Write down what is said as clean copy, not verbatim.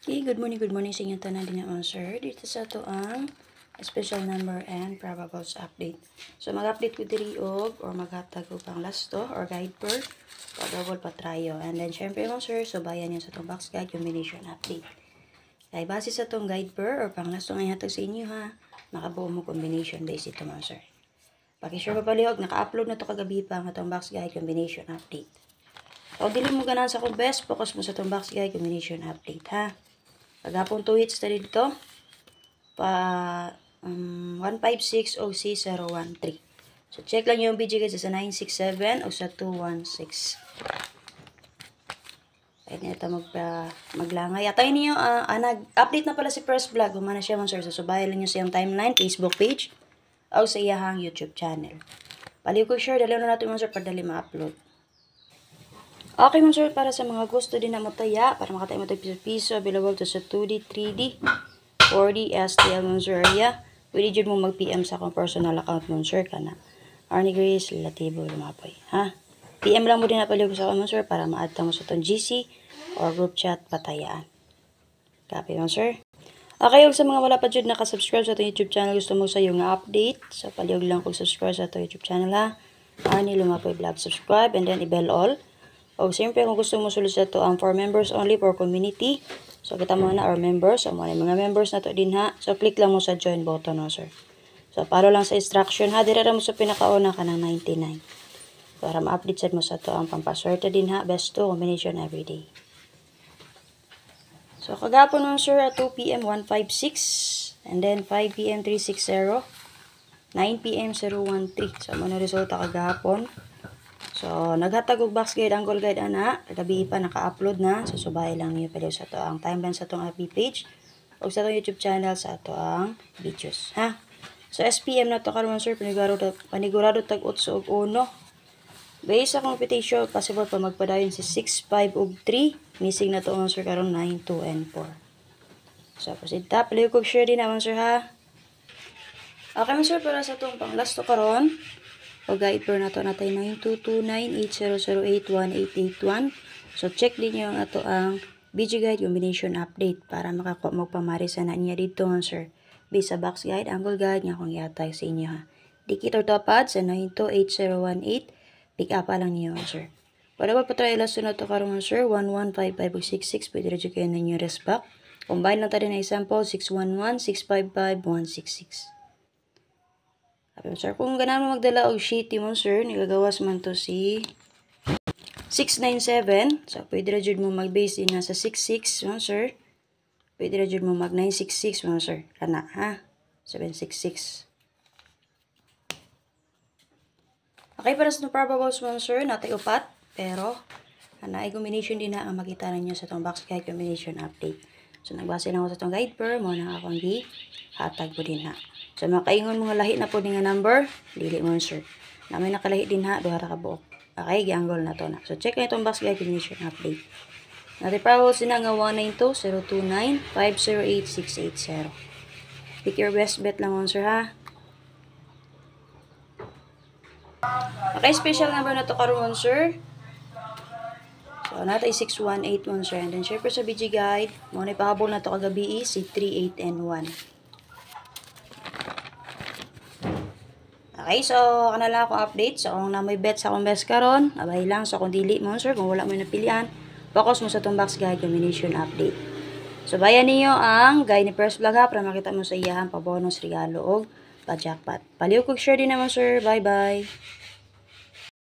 Okay, good morning sa inyo tanan din naman sir. Dito sa to ang special number and probables update. So mag-update ko diri og or maghatag ko pang lasto or guide per probable patrayo. And then syempre mo sir, so bayan niyo sa tong box guide combination update. Kay base sa tong guide per or pang lasto nga ihatag sa inyo ha, makabuo mo combination base ito mo sir. Paki-sure papalihog, naka-upload na to kagabi pa ang atong box guide combination update. O dili mo ganahan sa kong best, focus mo sa tong box guide combination update ha. Paghapon 2 hits na dito, 156OC013. So, check lang yung BG guys sa 967 o sa 216. Pwede na ito maglangay. At ayun niyo, nag-update na pala si First Vlog. Humana siya mga sir. So, subayan lang nyo sa yung timeline, Facebook page, o sa iyahang YouTube channel. Paliw ko share, dalaw na natin mga sir para dali ma-upload. Okay mga sir, para sa mga gusto din na mataya, para makataya mo tayo piso, available to sa 2D, 3D, 4D, STL mga sir area. Pwede dyan mo mag-PM sa akong personal account mga sir ka na. Arnie Grace, Latibo, Lumapoy. Ha? PM lang mo din na paliw sa akong mga sir para ma-add mo sa itong GC or group chat patayaan. Copy mga sir. Okay, sa mga wala pa dyan nakasubscribe sa itong YouTube channel, gusto mo sa yung update. So, paliw lang kung subscribe sa itong YouTube channel ha. Arnie Lumapoy Vlog, subscribe and then i-bell all. O siyempre kung gusto mo sulit to for members only for community. So kita mo na our members. So mga members na to din ha. So click lang mo sa join button no sir. So follow lang sa instruction ha. Direra mo sa pinakauna ka ng 99. Para ma-update sad mo sa to ang pampaswerte din ha. Best to combination everyday. So kagapon mo sir at 2 PM 156. And then 5 PM 360. 9 PM 013. So ano resulta kagapon. So, naghatag og box guide, angle guide ana. Kagabi pa naka-upload na. So, subay lang niyo pala sa to ang timeline sa tong FB page o sa tong YouTube channel sa to ang videos, ha? So, SPM na to karon sir, panigurado tag 8 og 1. Based sa computation, possible pa magpadayon si 6, 5 ug 3. Missing na to sir karon 9, 2 and 4. So, proceed ta. Paliw kog share din naman sir ha. Okay sir, para sa tong pang last to karon. O guide per na to natay 922980081881. So check din yung ato ang BG guide combination update para makakuha mo pamari sa na niya dito nga sir. Base sa box guide, angle guide nga kung yatay sa inyo ha. Dikit or topad sa 928018. Pick up lang niyo sir. Para ba patry last na to karon sir 1155666 pwede ra kayo ninyo rest back. Combine lang tayo na example 6116555166. Sir, kung ganahan mo magdala og sheety mo sir, nigagawas man to si 697. So, pwede ra jud mo mag-base din na sa 66 mo sir. Pwede ra jud mo mag 966 mo sir. Kana ha? 766. Okay, para sa probables mo sir, natay upat. Pero, ay combination din na ang makita ninyo sa tong box guide combination update. So, nagbase lang ako sa tong guide per, mo na akong hatag po din ha. So, makaingon mga lahi na po din nga number, dili mo sir. Na may nakalahi din ha, duha ra ka buok. Okay, gianggol na to na. So, check na itong box guide combination update. Natin probables din nga 192-029-508-680. Pick your best bet lang mo sir ha. Okay, special number na to karon sir. So, natay 6181 sir. And then, syempre sa BG guide, mo na ipahabol na to kagabi si 38 and 1. Okay, so, kanala akong update. So, kung na may bet sa akong best karon, abay lang. So, kung dili mo sir, kung wala mo napilian, focus mo sa itong box guide combination update. So, bayan niyo ang guide ni First Vlog ha, para makita mo sa iyahan pa bonus, regalo, o pa-jackpot. Paliw kog share din naman sir. Bye-bye.